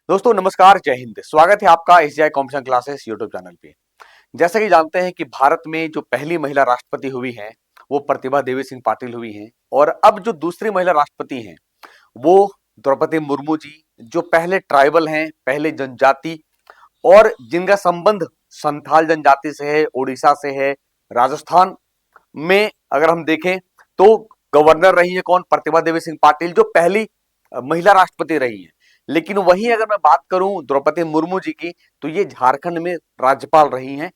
दोस्तों नमस्कार, जय हिंद। स्वागत है आपका एशियाई कॉम्पिटिशन क्लासेस यूट्यूब चैनल पे। जैसा कि जानते हैं कि भारत में जो पहली महिला राष्ट्रपति हुई हैं वो प्रतिभा देवी सिंह पाटिल हुई हैं और अब जो दूसरी महिला राष्ट्रपति हैं वो द्रौपदी मुर्मू जी, जो पहले ट्राइबल हैं, पहले जनजाति और जिनका संबंध संथाल जनजाति से है, उड़ीसा से है। राजस्थान में अगर हम देखें तो गवर्नर रही है कौन? प्रतिभा देवी सिंह पाटिल, जो पहली महिला राष्ट्रपति रही है। लेकिन वहीं अगर मैं बात करूं द्रौपदी मुर्मू जी की, तो ये झारखंड में राज्यपाल रही हैं।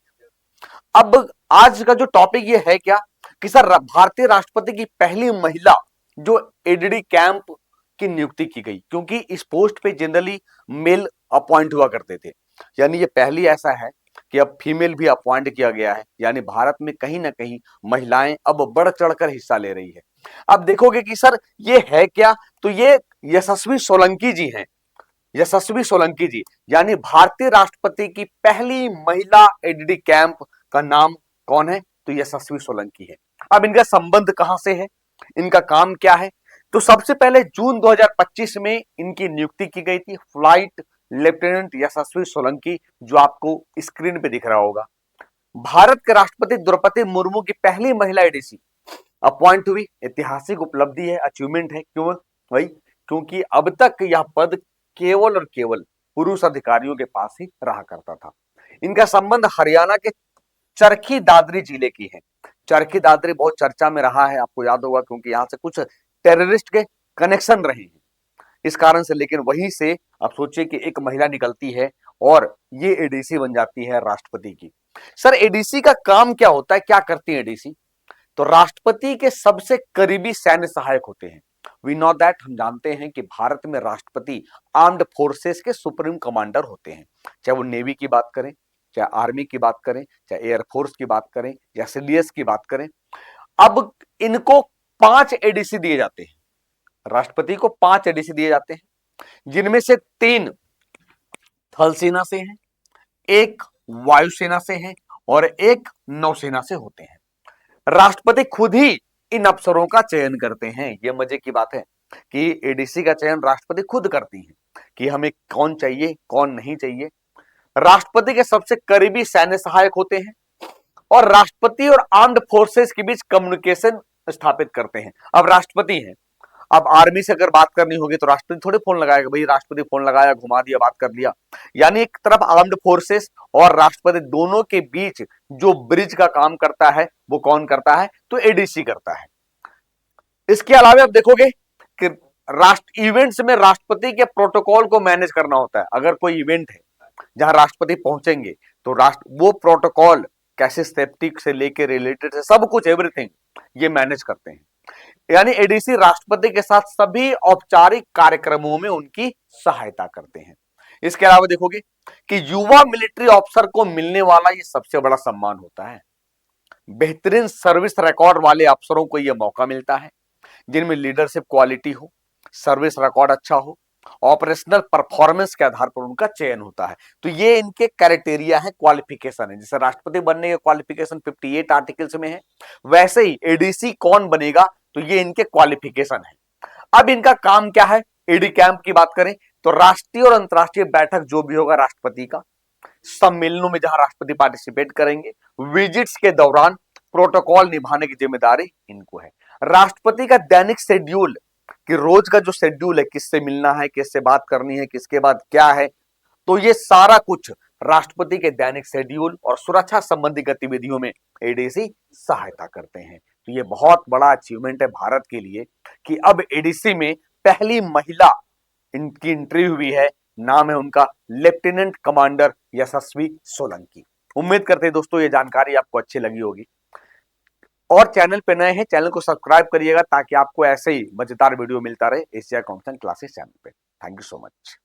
अब आज का जो टॉपिक ये है क्या कि सर भारतीय राष्ट्रपति की पहली महिला जो एडीडी कैंप की नियुक्ति की गई, क्योंकि इस पोस्ट पे जनरली मेल अपॉइंट हुआ करते थे, यानी ये पहली ऐसा है कि अब फीमेल भी अपॉइंट किया गया है, यानी भारत में कहीं ना कहीं महिलाएं अब बढ़ चढ़कर हिस्सा ले रही है। अब देखोगे कि सर ये है क्या, तो ये यशस्वी सोलंकी जी हैं। यशस्वी सोलंकी जी यानी भारतीय राष्ट्रपति की पहली महिला एडीडी कैंप का नाम कौन है? तो यशस्वी सोलंकी है। अब इनका संबंध कहां से है, इनका काम क्या है? तो सबसे पहले जून 2025 में इनकी नियुक्ति की गई थी, फ्लाइट लेफ्टिनेंट यशस्वी सोलंकी, जो आपको स्क्रीन पे दिख रहा होगा। भारत के राष्ट्रपति द्रौपदी मुर्मू की पहली महिला एडीसी अपॉइंट हुई। ऐतिहासिक उपलब्धि है, अचीवमेंट है। क्यों भाई? क्योंकि अब तक यह पद केवल और केवल पुरुष अधिकारियों के पास ही रहा करता था। इनका संबंध हरियाणा के चरखी दादरी जिले की है। चरखी दादरी बहुत चर्चा में रहा है, आपको याद होगा, क्योंकि यहां से कुछ टेररिस्ट के कनेक्शन रहे हैं इस कारण से। लेकिन वहीं से अब सोचिए कि एक महिला निकलती है और ये एडीसी बन जाती है राष्ट्रपति की। सर एडीसी का काम क्या होता है, क्या करती है एडीसी? तो राष्ट्रपति के सबसे करीबी सैन्य सहायक होते हैं। वी नो दैट, हम जानते हैं कि भारत में राष्ट्रपति आर्म्ड फोर्सेस के सुप्रीम कमांडर होते हैं, चाहे वो नेवी की बात करें, चाहे आर्मी की बात करें, चाहे एयरफोर्स की बात करें, या सीडीएस की बात करें। अब इनको 5 एडीसी दिए जाते हैं, राष्ट्रपति को 5 एडीसी दिए जाते हैं, जिनमें से 3 थल सेना से हैं, एक वायुसेना से है और एक नौसेना से होते हैं। राष्ट्रपति खुद ही इन अफसरों का चयन करते हैं। यह मजे की बात है कि एडीसी का चयन राष्ट्रपति खुद करती हैं कि हमें कौन चाहिए, कौन नहीं चाहिए। राष्ट्रपति के सबसे करीबी सैन्य सहायक होते हैं और राष्ट्रपति और आर्म्ड फोर्सेस के बीच कम्युनिकेशन स्थापित करते हैं। अब राष्ट्रपति हैं, अब आर्मी से अगर बात करनी होगी तो राष्ट्रपति थोड़े फोन लगाएगा, भाई राष्ट्रपति फोन लगाया, घुमा दिया, बात कर लिया। यानी एक तरफ आर्म्ड फोर्सेस और राष्ट्रपति दोनों के बीच जो ब्रिज का काम करता है वो कौन करता है? तो एडीसी करता है। इसके अलावा आप देखोगे कि राष्ट्र इवेंट्स में राष्ट्रपति के प्रोटोकॉल को मैनेज करना होता है। अगर कोई इवेंट है जहां राष्ट्रपति पहुंचेंगे तो राष्ट्र वो प्रोटोकॉल कैसे सेफ्टी से लेके रिलेटेड से सब कुछ एवरीथिंग ये मैनेज करते हैं। यानी एडीसी राष्ट्रपति के साथ सभी औपचारिक कार्यक्रमों में उनकी सहायता करते हैं। इसके अलावा देखोगे कि युवा मिलिट्री ऑफिसर को मिलने वाला ये सबसे बड़ा सम्मान होता है। बेहतरीन सर्विस रिकॉर्ड वाले अफसरों को यह मौका मिलता है जिनमें लीडरशिप क्वालिटी हो, सर्विस रिकॉर्ड अच्छा हो, ऑपरेशनल परफॉर्मेंस के आधार पर उनका चयन होता है। तो ये इनके क्राइटेरिया है, क्वालिफिकेशन है। जैसे राष्ट्रपति बनने के क्वालिफिकेशन 58 आर्टिकल्स में है, वैसे ही एडीसी कौन बनेगा तो ये इनके क्वालिफिकेशन है। अब इनका काम क्या है? एडी कैंप की बात करें तो राष्ट्रीय और अंतरराष्ट्रीय बैठक जो भी होगा राष्ट्रपति का, सम्मेलनों में जहां राष्ट्रपति पार्टिसिपेट करेंगे, विजिट्स के दौरान प्रोटोकॉल निभाने की जिम्मेदारी इनको है। राष्ट्रपति का दैनिक शेड्यूल कि रोज का जो शेड्यूल है, किससे मिलना है, किससे बात करनी है, किसके बाद क्या है, तो ये सारा कुछ राष्ट्रपति के दैनिक शेड्यूल और सुरक्षा संबंधी गतिविधियों में एडीसी सहायता करते हैं। तो ये बहुत बड़ा अचीवमेंट है भारत के लिए कि अब एडीसी में पहली महिला इनकी एंट्री हुई है। नाम है उनका लेफ्टिनेंट कमांडर यशस्वी सोलंकी। उम्मीद करते हैं दोस्तों ये जानकारी आपको अच्छी लगी होगी और चैनल पे नए हैं चैनल को सब्सक्राइब करिएगा ताकि आपको ऐसे ही मजेदार वीडियो मिलता रहे एशिया कॉम्पिटिशन क्लासेस चैनल पे। Thank you so much.